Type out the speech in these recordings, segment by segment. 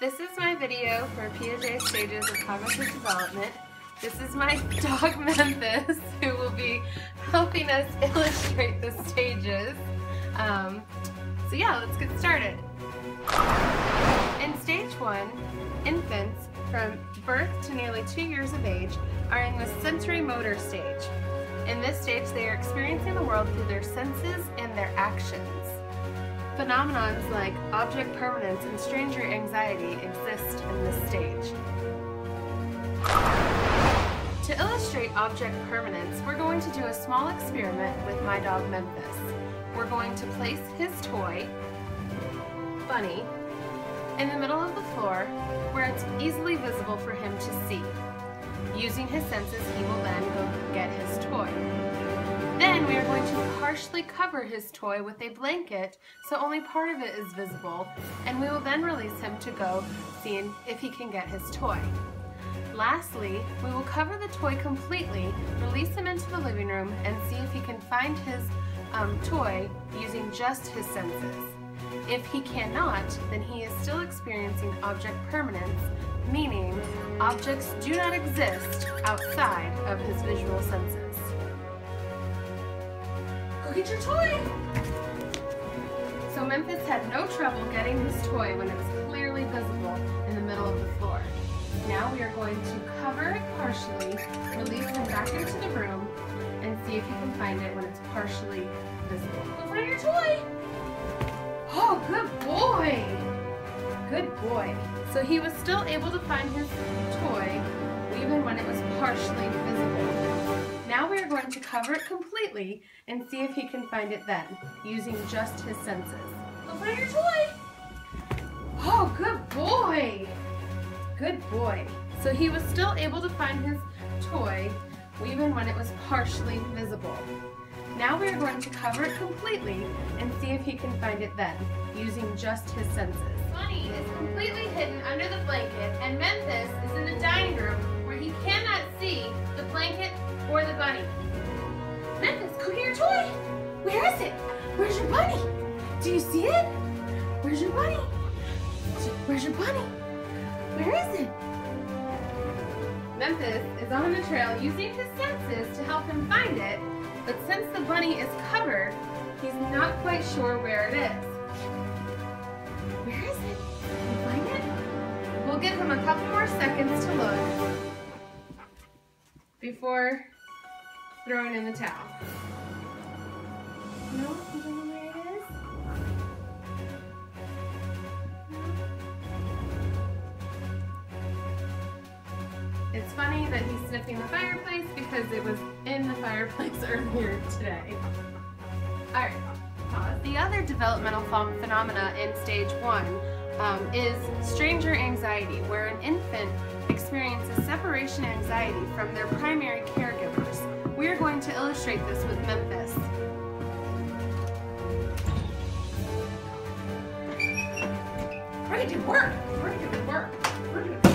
This is my video for Piaget stages of cognitive development. This is my dog Memphis, who will be helping us illustrate the stages. So yeah, let's get started. In stage 1, infants from birth to nearly 2 years of age are in the sensory motor stage. In this stage, they are experiencing the world through their senses and their actions. Phenomenons like object permanence and stranger anxiety exist in this stage. To illustrate object permanence, we're going to do a small experiment with my dog Memphis. We're going to place his toy, Bunny, in the middle of the floor where it's easily visible for him to see. Using his senses, he will then go get his toy. Then we are going to partially cover his toy with a blanket so only part of it is visible, and we will then release him to go see if he can get his toy. Lastly, we will cover the toy completely, release him into the living room, and see if he can find his toy using just his senses. If he cannot, then he is still experiencing object permanence, meaning objects do not exist outside of his visual senses. Go get your toy! So Memphis had no trouble getting his toy when it was clearly visible in the middle of the floor. Now we are going to cover it partially, release him back into the room, and see if he can find it when it's partially visible. Go find your toy! Oh, good boy! Good boy. So he was still able to find his toy even when it was partially visible. Now we are going to cover it completely and see if he can find it then, using just his senses. Go find your toy! Oh, good boy! Good boy. So he was still able to find his toy even when it was partially visible. Now we are going to cover it completely and see if he can find it then, using just his senses. Bunny is completely hidden under the blanket, and Memphis is in the dining room where he cannot see the blanket or the bunny. Memphis, go get your toy! Where is it? Where's your bunny? Do you see it? Where's your bunny? Where's your bunny? Where is it? Memphis is on the trail using his senses to help him find it, but since the bunny is covered, he's not quite sure where it is. Where is it? Can you find it? We'll give him a couple more seconds to look before throwing in the towel. No, you don't know where it is? No. It's funny that he's sniffing the fireplace because it was in the fireplace earlier today. Alright, pause. The other developmental phenomena in stage 1 is stranger anxiety, where an infant experiences separation anxiety from their primary caregivers. We are going to illustrate this with Memphis. We're going to do work. We're going to do work. We're going to do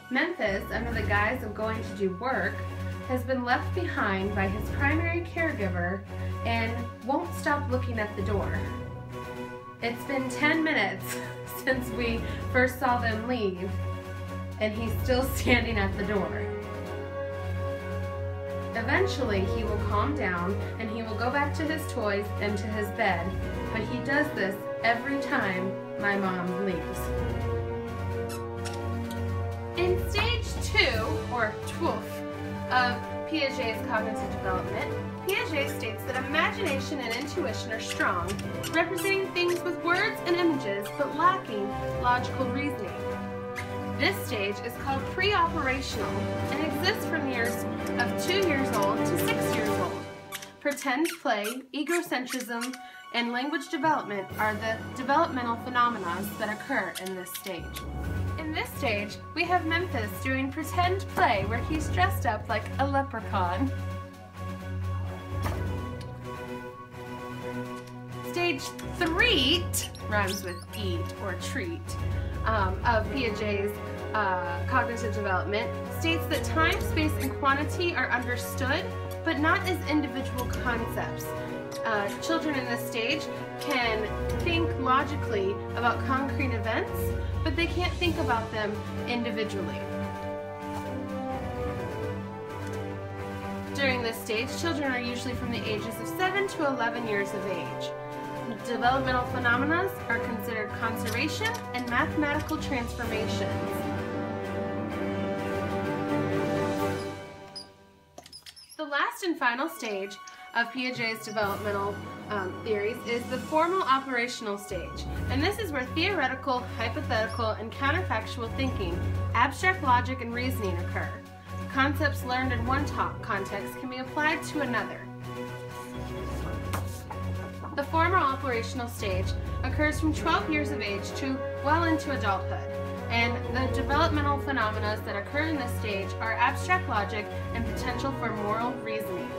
Memphis, under the guise of going to do work, has been left behind by his primary caregiver and won't stop looking at the door. It's been 10 minutes since we first saw them leave, and he's still standing at the door. Eventually, he will calm down and he will go back to his toys and to his bed, but he does this every time my mom leaves. In stage 2, or TWOF, of Piaget's cognitive development, Piaget states that imagination and intuition are strong, representing things with words and images but lacking logical reasoning. This stage is called pre-operational and exists from years of 2 years old to 6 years old. Pretend play, egocentrism, and language development are the developmental phenomena that occur in this stage. In this stage, we have Memphis doing pretend play where he's dressed up like a leprechaun. stage 3, rhymes with eat or treat, of Piaget's cognitive development states that time, space, and quantity are understood, but not as individual concepts. Children in this stage can think logically about concrete events, but they can't think about them individually. During this stage, children are usually from the ages of 7 to 11 years of age. Developmental phenomena are considered conservation and mathematical transformations. The last and final stage of Piaget's developmental theories is the formal operational stage, and this is where theoretical, hypothetical, and counterfactual thinking, abstract logic, and reasoning occur. Concepts learned in one context can be applied to another. The formal operational stage occurs from 12 years of age to well into adulthood, and the developmental phenomena that occur in this stage are abstract logic and potential for moral reasoning.